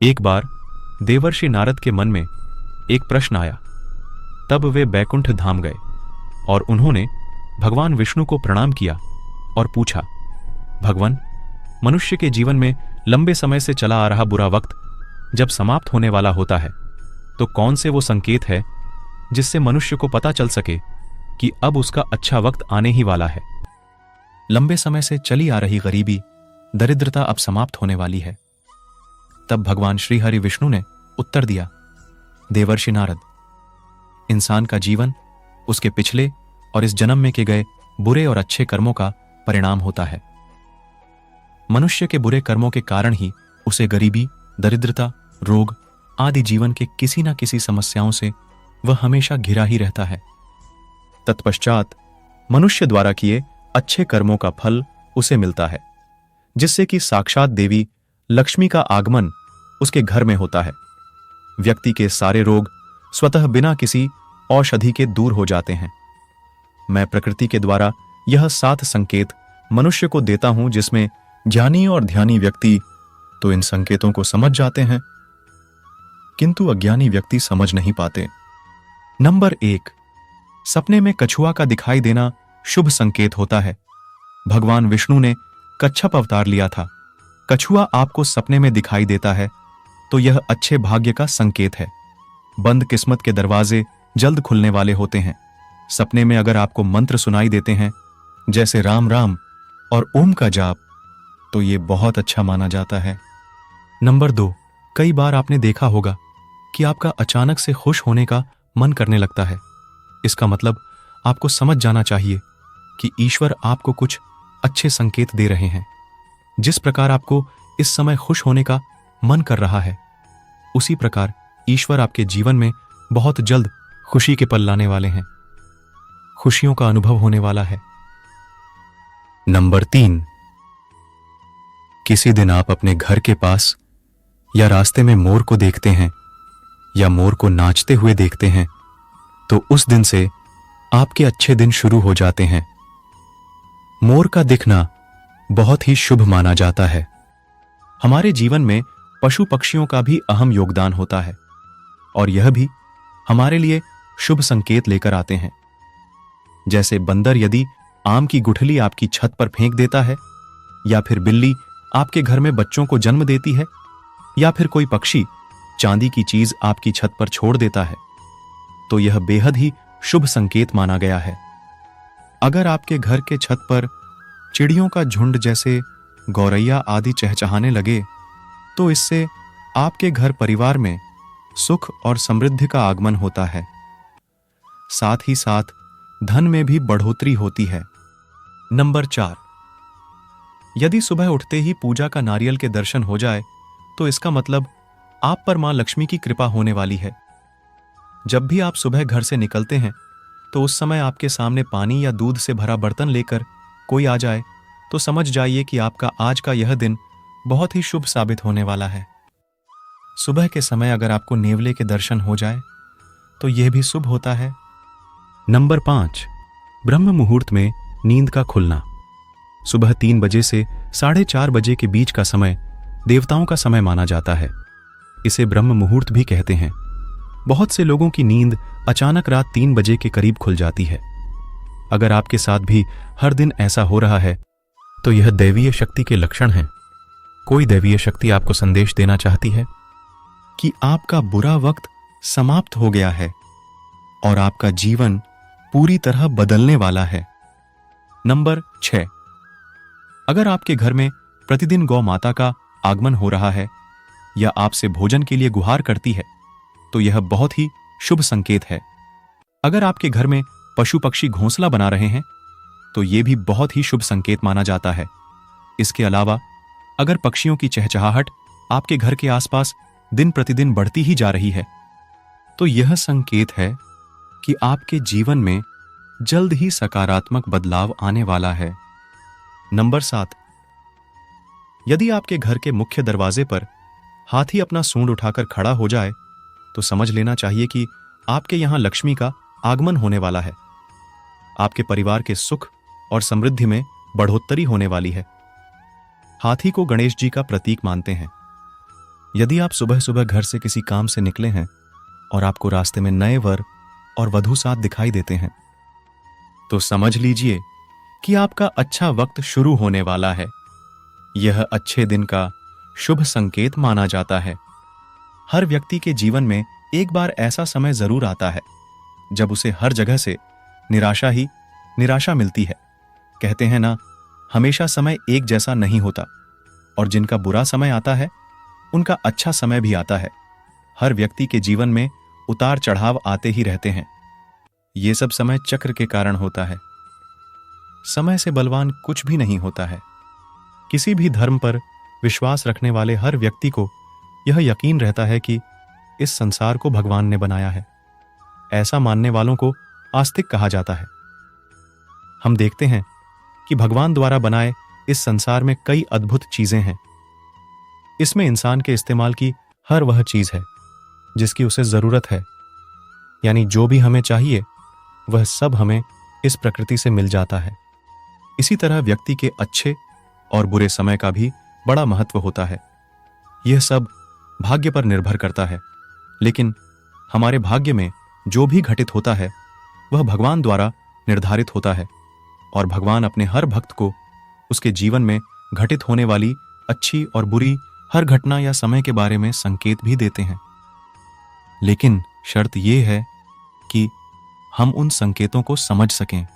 एक बार देवर्षि नारद के मन में एक प्रश्न आया। तब वे बैकुंठ धाम गए और उन्होंने भगवान विष्णु को प्रणाम किया और पूछा, भगवान, मनुष्य के जीवन में लंबे समय से चला आ रहा बुरा वक्त जब समाप्त होने वाला होता है, तो कौन से वो संकेत है जिससे मनुष्य को पता चल सके कि अब उसका अच्छा वक्त आने ही वाला है। लंबे समय से चली आ रही गरीबी, दरिद्रता अब समाप्त होने वाली है। तब भगवान श्री हरि विष्णु ने उत्तर दिया, देवर्षि नारद, इंसान का जीवन उसके पिछले और इस जन्म में के गए बुरे और अच्छे कर्मों का परिणाम होता है। मनुष्य के बुरे कर्मों के कारण ही उसे गरीबी, दरिद्रता, रोग आदि जीवन के किसी न किसी समस्याओं से वह हमेशा घिरा ही रहता है। तत्पश्चात मनुष्य द्वारा किए अच्छे कर्मों का फल उसे मिलता है, जिससे कि साक्षात देवी लक्ष्मी का आगमन उसके घर में होता है। व्यक्ति के सारे रोग स्वतः बिना किसी औषधि के दूर हो जाते हैं। मैं प्रकृति के द्वारा यह 7 संकेत मनुष्य को देता हूं, जिसमें ज्ञानी और ध्यानी व्यक्ति तो इन संकेतों को समझ जाते हैं, किंतु अज्ञानी व्यक्ति समझ नहीं पाते। नंबर 1, सपने में कछुआ का दिखाई देना शुभ संकेत होता है। भगवान विष्णु ने कच्छप अवतार लिया था। कछुआ आपको सपने में दिखाई देता है तो यह अच्छे भाग्य का संकेत है। बंद किस्मत के दरवाजे जल्द खुलने वाले होते हैं। सपने में अगर आपको मंत्र सुनाई देते हैं, जैसे राम राम और ओम का जाप, तो ये बहुत अच्छा माना जाता है। नंबर 2, कई बार आपने देखा होगा कि आपका अचानक से खुश होने का मन करने लगता है। इसका मतलब आपको समझ जाना चाहिए कि ईश्वर आपको कुछ अच्छे संकेत दे रहे हैं। जिस प्रकार आपको इस समय खुश होने का मन कर रहा है, उसी प्रकार ईश्वर आपके जीवन में बहुत जल्द खुशी के पल लाने वाले हैं। खुशियों का अनुभव होने वाला है। नंबर 3, किसी दिन आप अपने घर के पास या रास्ते में मोर को देखते हैं या मोर को नाचते हुए देखते हैं, तो उस दिन से आपके अच्छे दिन शुरू हो जाते हैं। मोर का दिखना बहुत ही शुभ माना जाता है। हमारे जीवन में पशु पक्षियों का भी अहम योगदान होता है और यह भी हमारे लिए शुभ संकेत लेकर आते हैं। जैसे बंदर यदि आम की गुठली आपकी छत पर फेंक देता है, या फिर बिल्ली आपके घर में बच्चों को जन्म देती है, या फिर कोई पक्षी चांदी की चीज आपकी छत पर छोड़ देता है, तो यह बेहद ही शुभ संकेत माना गया है। अगर आपके घर के छत पर चिड़ियों का झुंड जैसे गौरैया आदि चहचहाने लगे, तो इससे आपके घर परिवार में सुख और समृद्धि का आगमन होता है। साथ ही साथ धन में भी बढ़ोतरी होती है। नंबर 4, यदि सुबह उठते ही पूजा का नारियल के दर्शन हो जाए, तो इसका मतलब आप पर मां लक्ष्मी की कृपा होने वाली है। जब भी आप सुबह घर से निकलते हैं, तो उस समय आपके सामने पानी या दूध से भरा बर्तन लेकर कोई आ जाए, तो समझ जाइए कि आपका आज का यह दिन बहुत ही शुभ साबित होने वाला है। सुबह के समय अगर आपको नेवले के दर्शन हो जाए, तो यह भी शुभ होता है। नंबर 5, ब्रह्म मुहूर्त में नींद का खुलना। सुबह 3 बजे से 4:30 बजे के बीच का समय देवताओं का समय माना जाता है। इसे ब्रह्म मुहूर्त भी कहते हैं। बहुत से लोगों की नींद अचानक रात 3 बजे के करीब खुल जाती है। अगर आपके साथ भी हर दिन ऐसा हो रहा है, तो यह दैवीय शक्ति के लक्षण हैं। कोई दैवीय शक्ति आपको संदेश देना चाहती है कि आपका बुरा वक्त समाप्त हो गया है और आपका जीवन पूरी तरह बदलने वाला है। नंबर 6, अगर आपके घर में प्रतिदिन गौ माता का आगमन हो रहा है या आपसे भोजन के लिए गुहार करती है, तो यह बहुत ही शुभ संकेत है। अगर आपके घर में पशु पक्षी घोंसला बना रहे हैं, तो यह भी बहुत ही शुभ संकेत माना जाता है। इसके अलावा अगर पक्षियों की चहचहाहट आपके घर के आसपास दिन प्रतिदिन बढ़ती ही जा रही है, तो यह संकेत है कि आपके जीवन में जल्द ही सकारात्मक बदलाव आने वाला है। नंबर 7, यदि आपके घर के मुख्य दरवाजे पर हाथी अपना सूंड उठाकर खड़ा हो जाए, तो समझ लेना चाहिए कि आपके यहां लक्ष्मी का आगमन होने वाला है। आपके परिवार के सुख और समृद्धि में बढ़ोतरी होने वाली है। हाथी को गणेश जी का प्रतीक मानते हैं। यदि आप सुबह सुबह घर से किसी काम से निकले हैं और आपको रास्ते में नए वर और वधू साथ दिखाई देते हैं, तो समझ लीजिए कि आपका अच्छा वक्त शुरू होने वाला है। यह अच्छे दिन का शुभ संकेत माना जाता है। हर व्यक्ति के जीवन में एक बार ऐसा समय जरूर आता है जब उसे हर जगह से निराशा ही निराशा मिलती है। कहते हैं ना, हमेशा समय एक जैसा नहीं होता, और जिनका बुरा समय आता है उनका अच्छा समय भी आता है। हर व्यक्ति के जीवन में उतार चढ़ाव आते ही रहते हैं। ये सब समय चक्र के कारण होता है। समय से बलवान कुछ भी नहीं होता है। किसी भी धर्म पर विश्वास रखने वाले हर व्यक्ति को यह यकीन रहता है कि इस संसार को भगवान ने बनाया है। ऐसा मानने वालों को आस्तिक कहा जाता है। हम देखते हैं कि भगवान द्वारा बनाए इस संसार में कई अद्भुत चीजें हैं। इसमें इंसान के इस्तेमाल की हर वह चीज है जिसकी उसे जरूरत है, यानी जो भी हमें चाहिए वह सब हमें इस प्रकृति से मिल जाता है। इसी तरह व्यक्ति के अच्छे और बुरे समय का भी बड़ा महत्व होता है। यह सब भाग्य पर निर्भर करता है, लेकिन हमारे भाग्य में जो भी घटित होता है वह भगवान द्वारा निर्धारित होता है, और भगवान अपने हर भक्त को उसके जीवन में घटित होने वाली अच्छी और बुरी हर घटना या समय के बारे में संकेत भी देते हैं। लेकिन शर्त यह है कि हम उन संकेतों को समझ सकें।